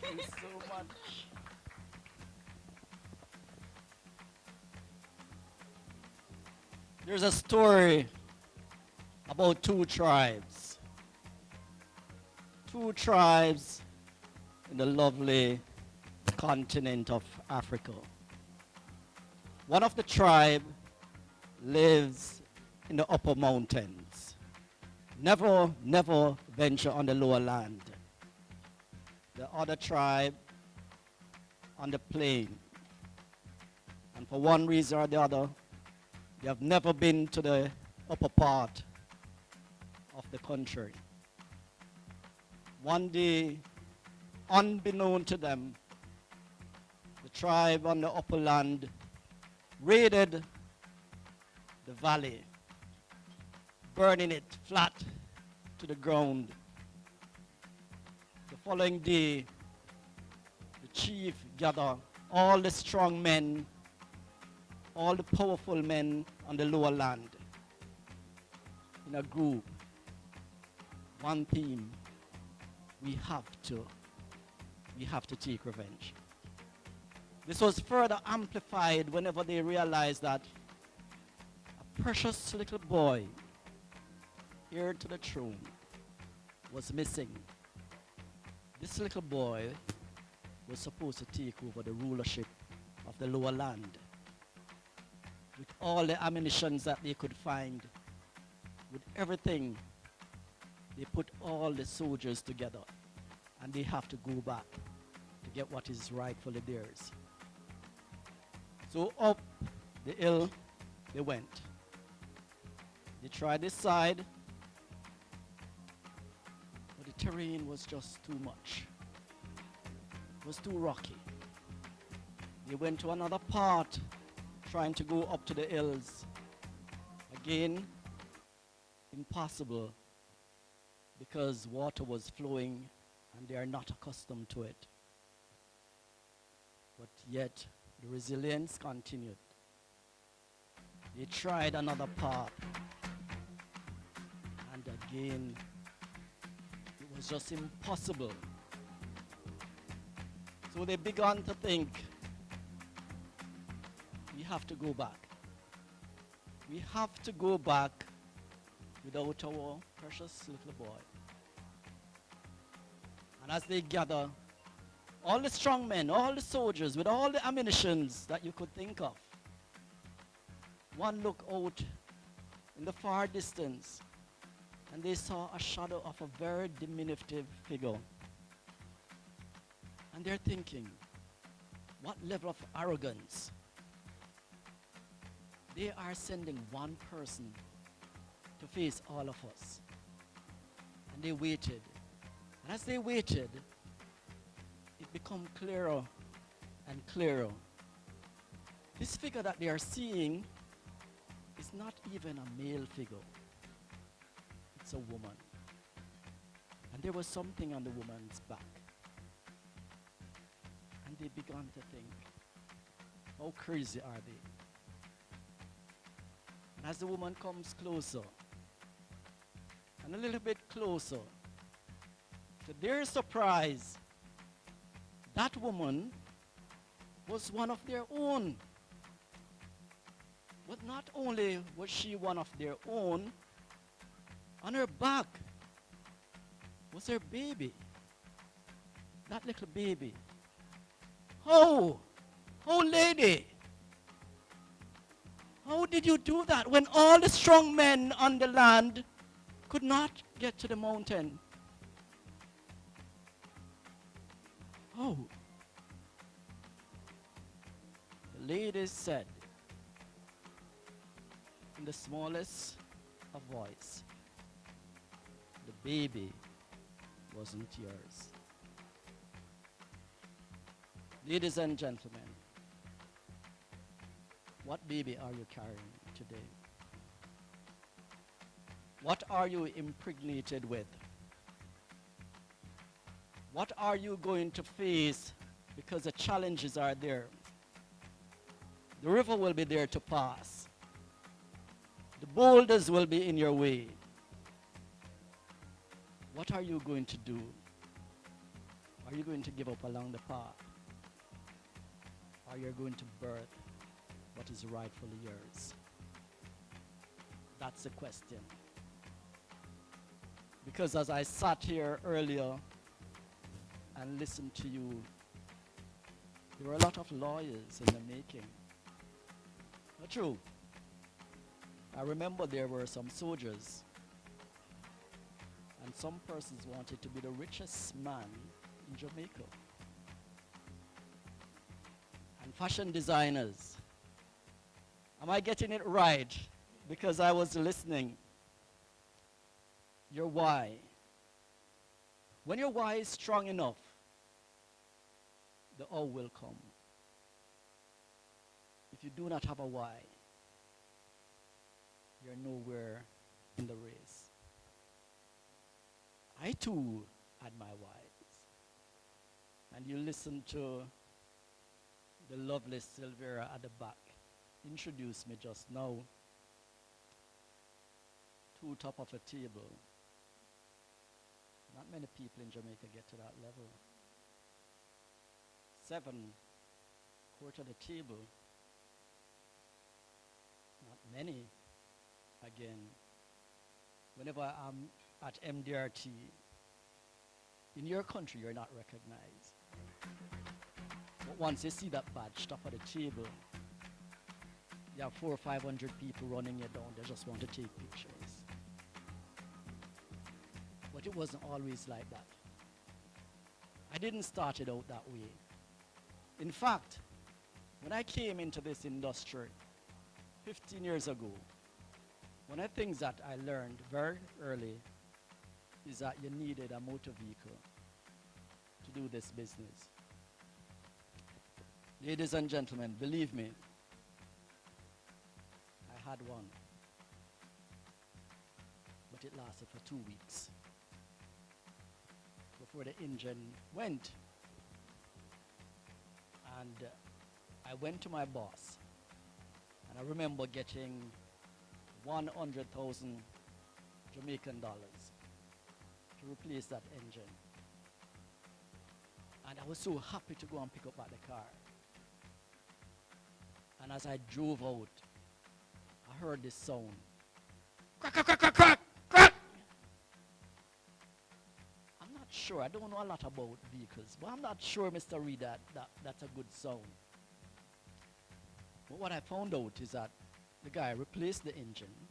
Thank you so much. There's a story about two tribes. Two tribes in the lovely continent of Africa. One of the tribe lives in the upper mountains. Never venture on the lower land. The other tribe on the plain. And for one reason or the other, they have never been to the upper part of the country. One day, unbeknown to them, the tribe on the upper land raided the valley, burning it flat to the ground. The following day, the chief gathered all the strong men, all the powerful men on the lower land in a group. One theme: we have to take revenge. This was further amplified whenever they realized that a precious little boy, heir to the throne, was missing. This little boy was supposed to take over the rulership of the lower land. With all the ammunition that they could find, with everything, they put all the soldiers together, and they have to go back to get what is rightfully theirs. So up the hill they went. They tried this side, but the terrain was just too much. It was too rocky. They went to another part, trying to go up to the hills. Again, impossible, because water was flowing and they are not accustomed to it. But yet, the resilience continued. They tried another path, and again, it was just impossible. So they began to think, we have to go back. We have to go back without our precious little boy. And as they gather, all the strong men, all the soldiers, with all the ammunitions that you could think of, one looked out in the far distance, and they saw a shadow of a very diminutive figure. And they're thinking, what level of arrogance? They are sending one person to face all of us. And they waited. And as they waited, it became clearer and clearer. This figure that they are seeing is not even a male figure. It's a woman. And there was something on the woman's back. And they began to think, how crazy are they? And as the woman comes closer, and a little bit closer, to their surprise, that woman was one of their own. But not only was she one of their own, on her back was her baby. That little baby. Oh, lady, how did you do that when all the strong men on the land could not get to the mountain? Oh, the lady said in the smallest of voice, the baby wasn't yours. Ladies and gentlemen, what baby are you carrying today? What are you impregnated with? What are you going to face because the challenges are there? The river will be there to pass. The boulders will be in your way. What are you going to do? Are Are you going to give up along the path? Or you're going to birth what is rightfully yours? That's the question. Because as I sat here earlier and listened to you, there were a lot of lawyers in the making. Not true. I remember there were some soldiers, and some persons wanted to be the richest man in Jamaica. And fashion designers. Am I getting it right? Because I was listening. Your why. When your why is strong enough, the how will come. If you do not have a why, you're nowhere in the race. I too had my whys. And you listen to the lovely Silvera at the back introduce me just now. Two top of a table. Not many people in Jamaica get to that level. 7 quarter of the table. Not many. Again, whenever I'm at MDRT, in your country you're not recognized. But once you see that badge top of the table, you have 400 or 500 people running you down. They just want to take pictures. But it wasn't always like that. I didn't start it out that way. In fact, when I came into this industry 15 years ago, one of the things that I learned very early is that you needed a motor vehicle to do this business. Ladies and gentlemen, believe me, I had one, but it lasted for 2 weeks before the engine went. And I went to my boss, and I remember getting 100,000 Jamaican dollars to replace that engine. And I was so happy to go and pick up back the car. And as I drove out, I heard this sound. Crack, crack, crack, crack, crack, crack. I'm not sure. I don't know a lot about vehicles, but I'm not sure, Mr. Reed, that's a good sound. But what I found out is that the guy replaced the engine,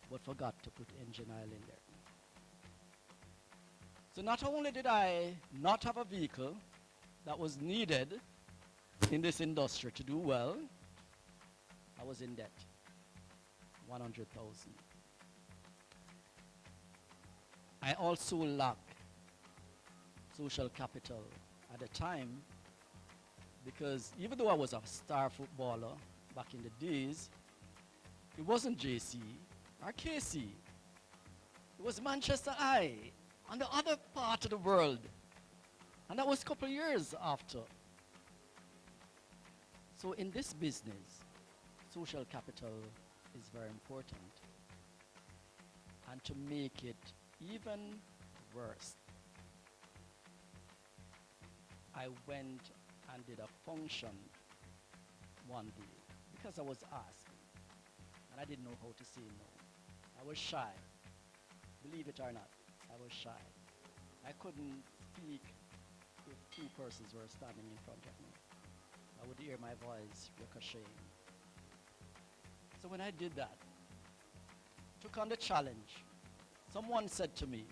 but forgot to put engine oil in there. So not only did I not have a vehicle that was needed in this industry to do well, I was in debt, 100,000. I also lacked social capital at the time, because even though I was a star footballer back in the days, it wasn't JC or KC. It was Manchester Eye on the other part of the world. And that was a couple of years after. So in this business, social capital is very important. And to make it even worse, I went and did a function one day because I was asked. And I didn't know how to say no. I was shy. Believe it or not, I was shy. I couldn't speak if 2 persons were standing in front of me. I would hear my voice ricocheting. So when I did that, took on the challenge, someone said to me,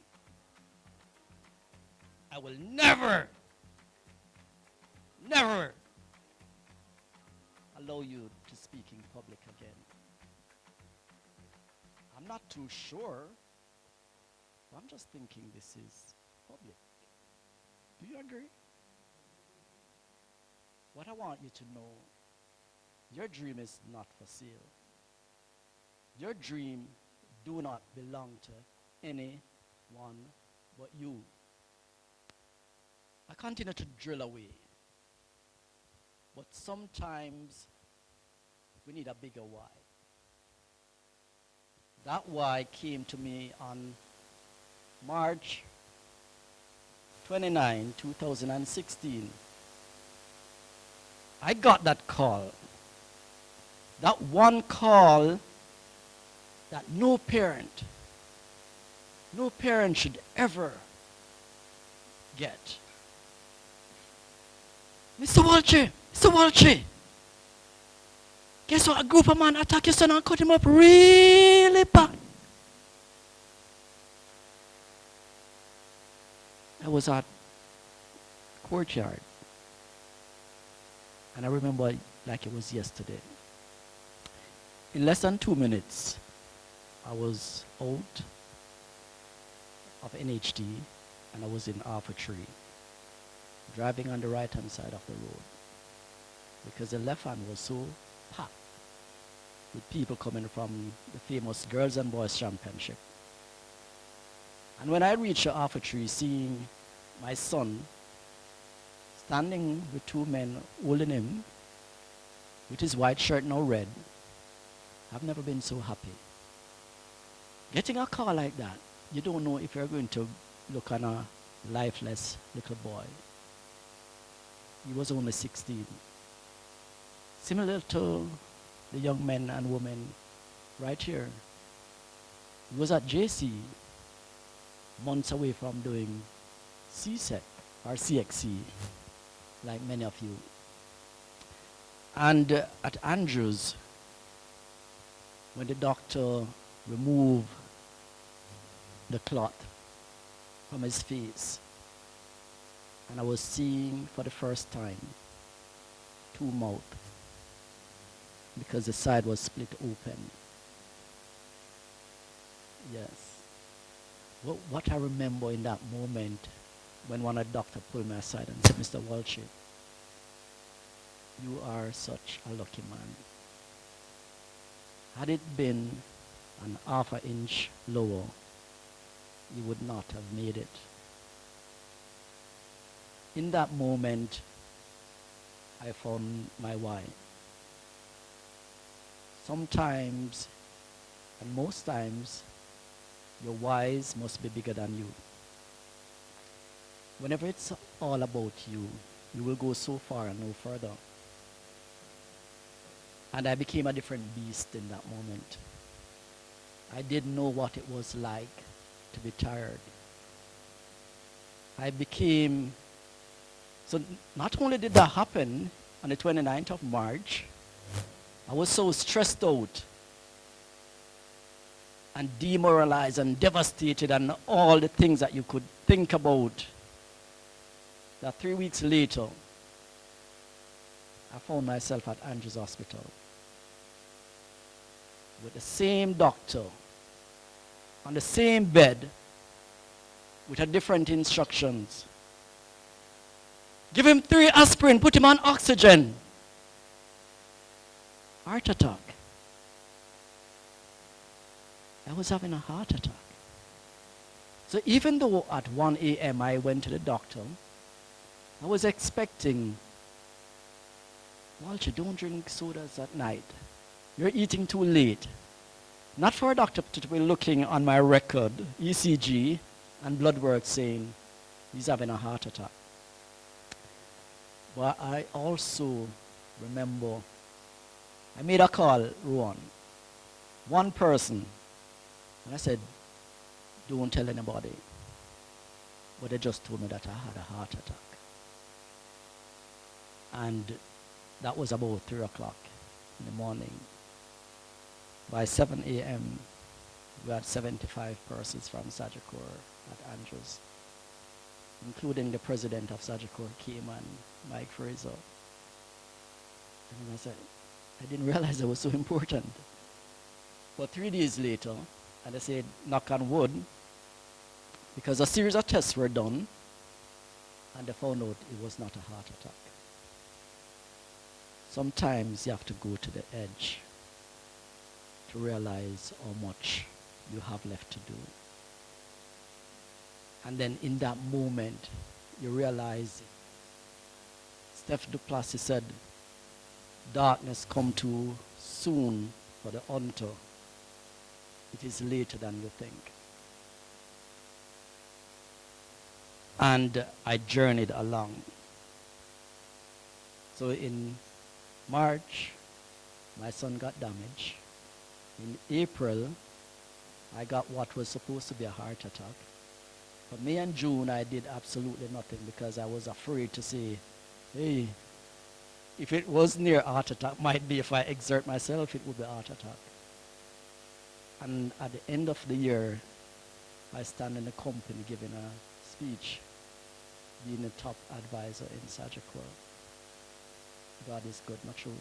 I will never allow you to speak in public again. I'm not too sure, but I'm just thinking this is public. Do you agree? What I want you to know, your dream is not for sale. Your dream do not belong to anyone but you. I continue to drill away, but sometimes we need a bigger why. That why came to me on March 29, 2016, I got that call. That one call that no parent should ever get. Mr. Walsh, guess what? A group of men attack your son and cut him up really bad. I was at courtyard, and I remember like it was yesterday. In less than 2 minutes, I was out of NHD and I was in Alpha Tree, driving on the right-hand side of the road because the left hand was so packed with people coming from the famous Girls and Boys Championship. And when I reached the Alpha Tree, seeing my son standing with two men holding him, with his white shirt now red, I've never been so happy. Getting a call like that, you don't know if you're going to look on a lifeless little boy. He was only 16. Similar to the young men and women right here. He was at JC, months away from doing CSEC or CXC, like many of you. And at Andrews, when the doctor removed the cloth from his face, and I was seeing for the first time two mouths because the side was split open. Yes. What I remember in that moment when one of the doctors pulled me aside and said, Mr. Walsh, you are such a lucky man. Had it been an half an inch lower, you would not have made it. In that moment, I found my why. Sometimes, and most times, your whys must be bigger than you. Whenever it's all about you, you will go so far and no further. And I became a different beast in that moment. I didn't know what it was like to be tired. I became, so not only did that happen on the 29th of March, I was so stressed out and demoralized and devastated and all the things that you could think about, that 3 weeks later, I found myself at Andrews Hospital with the same doctor on the same bed with a different instructions. Give him 3 aspirin, put him on oxygen. Heart attack. I was having a heart attack. So even though at 1 a.m. I went to the doctor, I was expecting, Walsh, don't drink sodas at night. You're eating too late. Not for a doctor to be looking on my record, ECG, and blood work saying he's having a heart attack. But I also remember I made a call, Rowan. One person. And I said, don't tell anybody. But they just told me that I had a heart attack. And that was about 3 o'clock in the morning. By 7 a.m., we had 75 persons from Sagicor at Andrews, including the president of Sagicor, came, and Mike Fraser. And I said, I didn't realize it was so important. But 3 days later, and I said, knock on wood, because a series of tests were done, and they found out it was not a heart attack. Sometimes you have to go to the edge to realize how much you have left to do. And then in that moment, you realize, Steph Duplessis said, darkness come too soon for the hunter. It is later than you think. And I journeyed along. So in March, my son got damaged. In April, I got what was supposed to be a heart attack. But May and June, I did absolutely nothing because I was afraid to say, hey, if it was near heart attack, might be if I exert myself, it would be heart attack. And at the end of the year, I stand in a company giving a speech, being a top advisor in surgical. God is good, not true.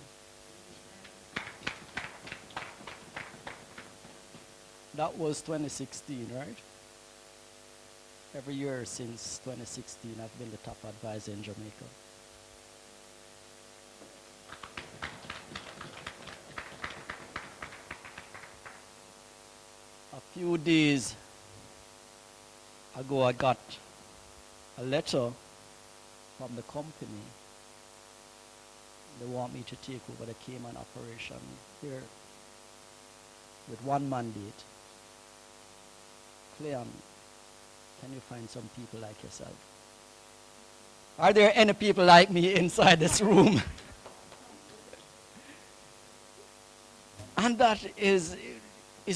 That was 2016, right? Every year since 2016, I've been the top advisor in Jamaica. A few days ago, I got a letter from the company. They want me to take over the Cayman operation here with one mandate. Cleon, can you find some people like yourself? Are there any people like me inside this room? And that is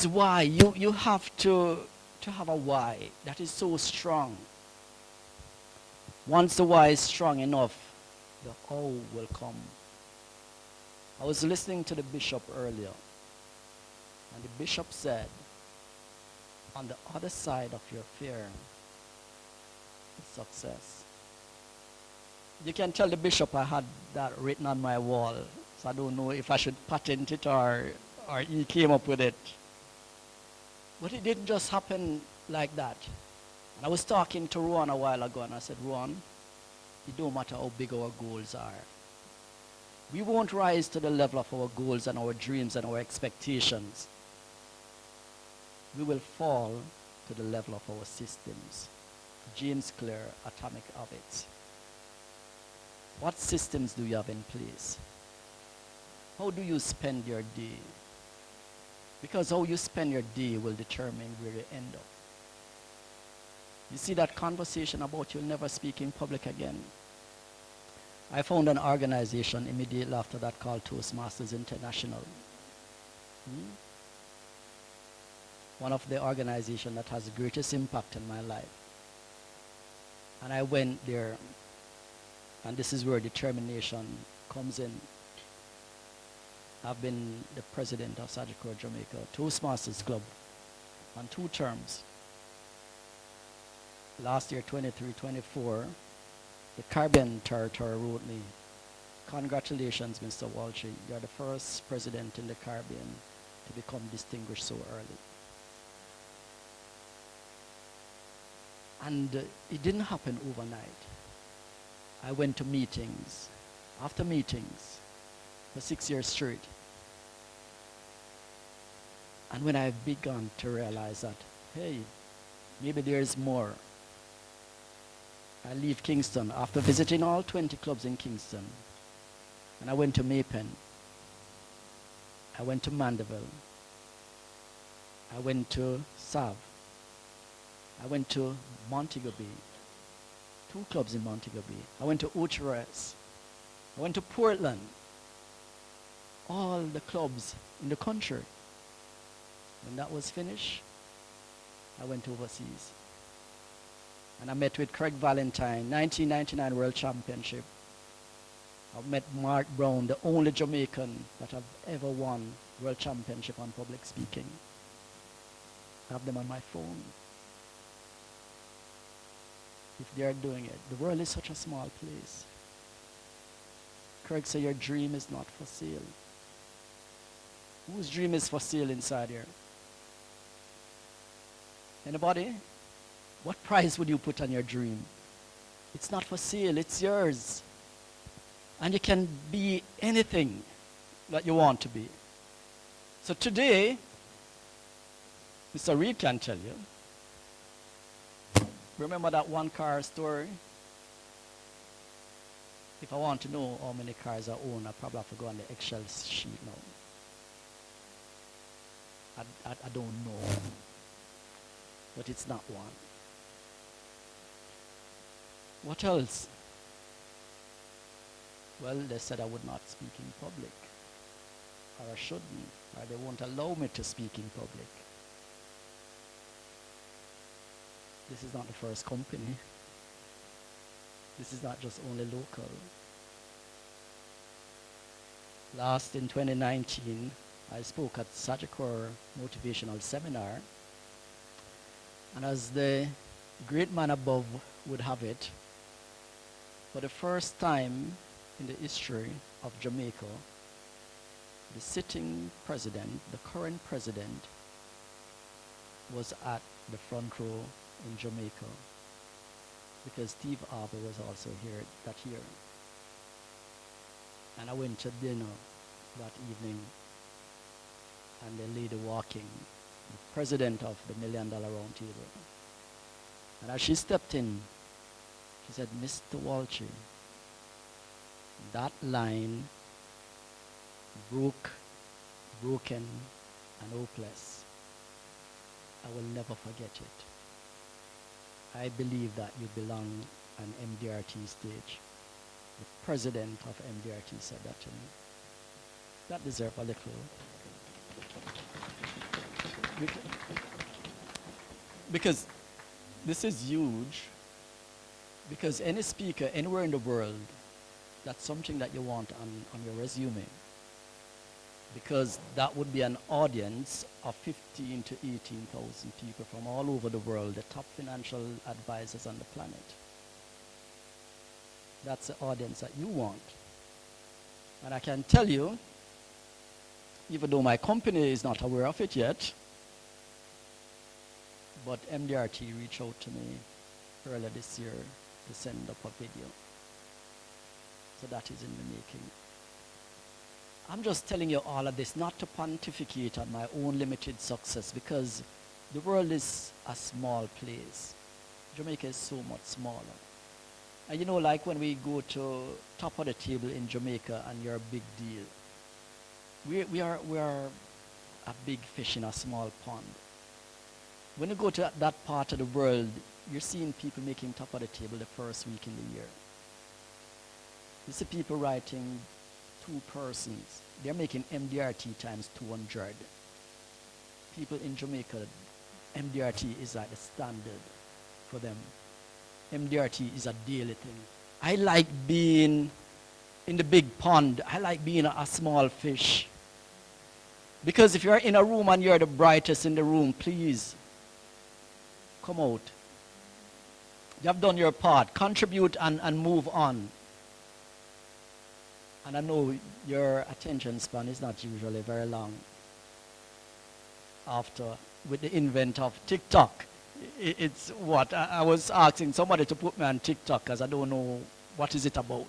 why you have to have a why that is so strong. Once the why is strong enough, the how will come. I was listening to the bishop earlier, and the bishop said, on the other side of your fear is success. You can tell the bishop I had that written on my wall, so I don't know if I should patent it or he came up with it. But it didn't just happen like that. And I was talking to Ron a while ago, and I said, Ron, it don't matter how big our goals are. We won't rise to the level of our goals and our dreams and our expectations. We will fall to the level of our systems. James Clear, Atomic Habits. What systems do you have in place? How do you spend your day? Because how you spend your day will determine where you end up. You see that conversation about you'll never speak in public again? I found an organization immediately after that called Toastmasters International. One of the organizations that has the greatest impact in my life. And I went there, and this is where determination comes in. I've been the president of Surgical Jamaica Toastmasters Club on 2 terms. Last year, 23-24, the Caribbean Territory wrote me, congratulations, Mr. Walsh, you're the first president in the Caribbean to become distinguished so early. And it didn't happen overnight. I went to meetings, after meetings, for 6 years straight. And when I began to realize that, hey, maybe there's more. I leave Kingston after visiting all 20 clubs in Kingston. And I went to Maypen. I went to Mandeville. I went to Sav. I went to Montego Bay. 2 clubs in Montego Bay. I went to Ocheres. I went to Portland. All the clubs in the country. When that was finished, I went overseas. And I met with Craig Valentine, 1999 World Championship. I met Mark Brown, the only Jamaican that have ever won World Championship on public speaking. I have them on my phone. If they are doing it, the world is such a small place. Craig said, your dream is not for sale. Whose dream is for sale inside here? Anybody? What price would you put on your dream? It's not for sale, it's yours. And you can be anything that you want to be. So today, Mr. Reed can tell you. Remember that 1 car story? If I want to know how many cars I own, I probably have to go on the Excel sheet now. I don't know. But it's not 1. What else? Well, they said I would not speak in public, or I shouldn't, or they won't allow me to speak in public. This is not the first company. This is not just only local. Last in 2019, I spoke at Sagicor Motivational Seminar, and as the great man above would have it, for the first time in the history of Jamaica, the sitting president, the current president, was at the front row in Jamaica, because Steve Harper was also here that year. And I went to dinner that evening, and the lady walking, the president of the $1 Million Round Table. And as she stepped in, she said, "Mr. Walsh, that line, broken and hopeless, I will never forget it. I believe that you belong on MDRT stage." The president of MDRT said that to me. That deserves a little. Because this is huge. Because any speaker anywhere in the world, that's something that you want on your resume. Because that would be an audience of 15 to 18,000 people from all over the world, the top financial advisors on the planet. That's the audience that you want. And I can tell you, even though my company is not aware of it yet, but MDRT reached out to me earlier this year to send up a video. So that is in the making. I'm just telling you all of this not to pontificate on my own limited success, because the world is a small place. Jamaica is so much smaller. And you know, like when we go to top of the table in Jamaica and you're a big deal, we are a big fish in a small pond. When you go to that part of the world, you're seeing people making top of the table the first week in the year. You see people writing 2 persons. They're making MDRT times 200. People in Jamaica, MDRT is like the standard for them. MDRT is a daily thing. I like being in the big pond. I like being a small fish. Because if you're in a room and you're the brightest in the room, please come out. You have done your part. Contribute and move on. And I know your attention span is not usually very long. After, with the invent of TikTok, it's what? I was asking somebody to put me on TikTok because I don't know what is it about.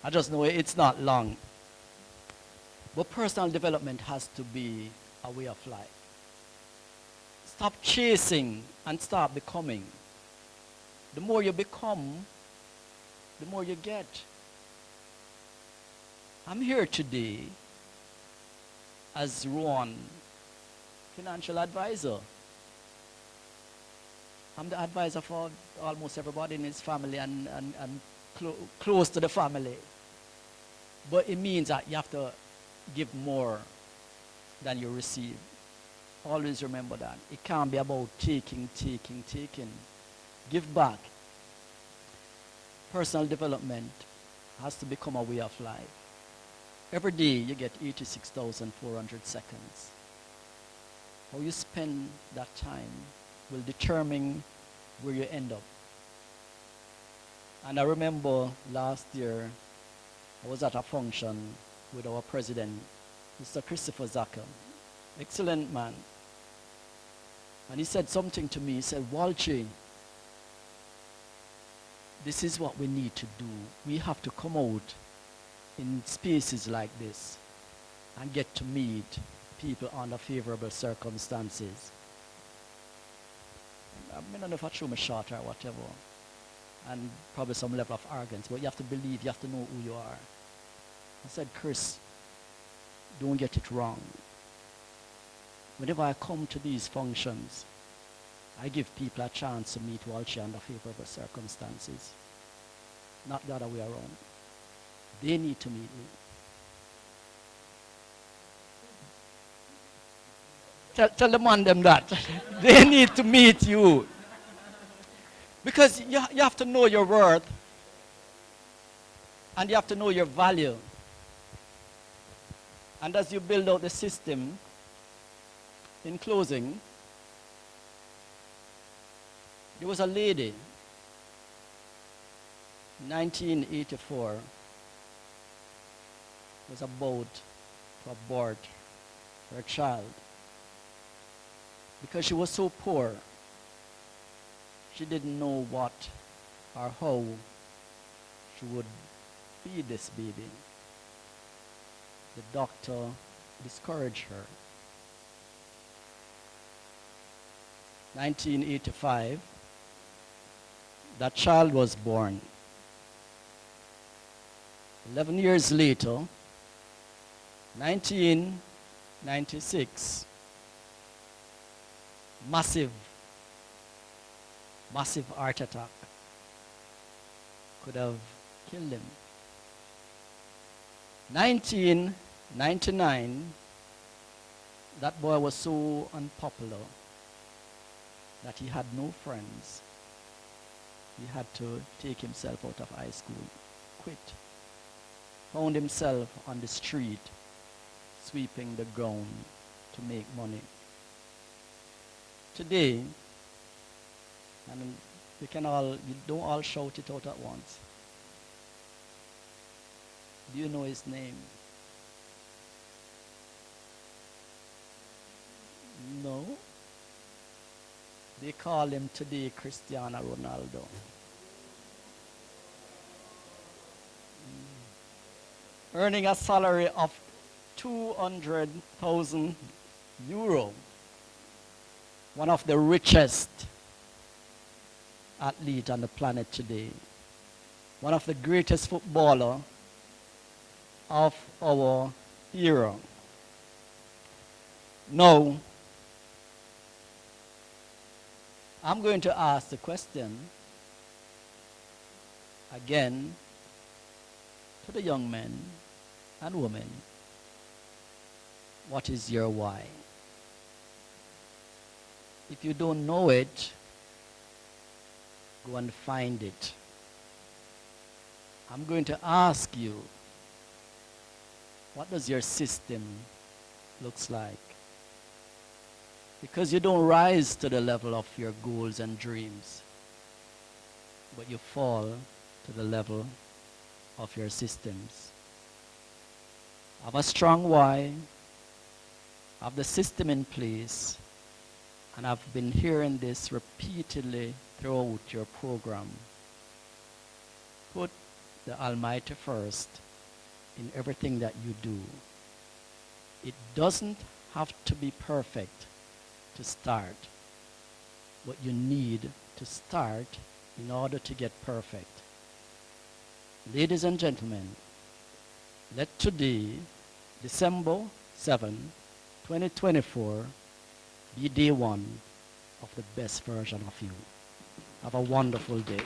I just know it's not long. But personal development has to be a way of life. Stop chasing and start becoming. The more you become, the more you get. I'm here today as Ron, financial advisor. I'm the advisor for almost everybody in his family and close to the family. But it means that you have to give more than you receive. Always remember that. It can't be about taking. Give back. Personal development has to become a way of life. Every day you get 86,400 seconds. How you spend that time will determine where you end up. And I remember last year, I was at a function with our president, Mr. Christopher Zaka, excellent man. And he said something to me. He said, "Walsh, this is what we need to do. We have to come out in spaces like this and get to meet people under favorable circumstances." I don't know if I threw my shot or whatever, and probably some level of arrogance, but you have to believe, you have to know who you are. I said, "Chris, don't get it wrong. Whenever I come to these functions, I give people a chance to meet Walsh under favorable circumstances. not the other way around. They need to meet me. Tell the man them that. They need to meet you. Because you have to know your worth and you have to know your value. And as you build out the system, in closing, there was a lady, 1984, was about to abort her child. Because she was so poor, she didn't know what or how she would feed this baby. The doctor discouraged her. 1985, that child was born. 11 years later, 1996, massive heart attack could have killed him. 1999, that boy was so unpopular that he had no friends. He had to take himself out of high school, quit. Found himself on the street, sweeping the ground to make money. Today, and you don't all shout it out at once. Do you know his name? No. They call him today Cristiano Ronaldo. Earning a salary of 200,000 euro. One of the richest athletes on the planet today. One of the greatest footballers of our era. Now, I'm going to ask the question again to the young men and women. What is your why? If you don't know it, go and find it. I'm going to ask you, what does your system looks like? Because you don't rise to the level of your goals and dreams, but you fall to the level of your systems. Have a strong why, have the system in place, and I've been hearing this repeatedly throughout your program. Put the Almighty first in everything that you do. It doesn't have to be perfect to start, but you need to start in order to get perfect. Ladies and gentlemen, let today, December 7, 2024, be day one of the best version of you. Have a wonderful day.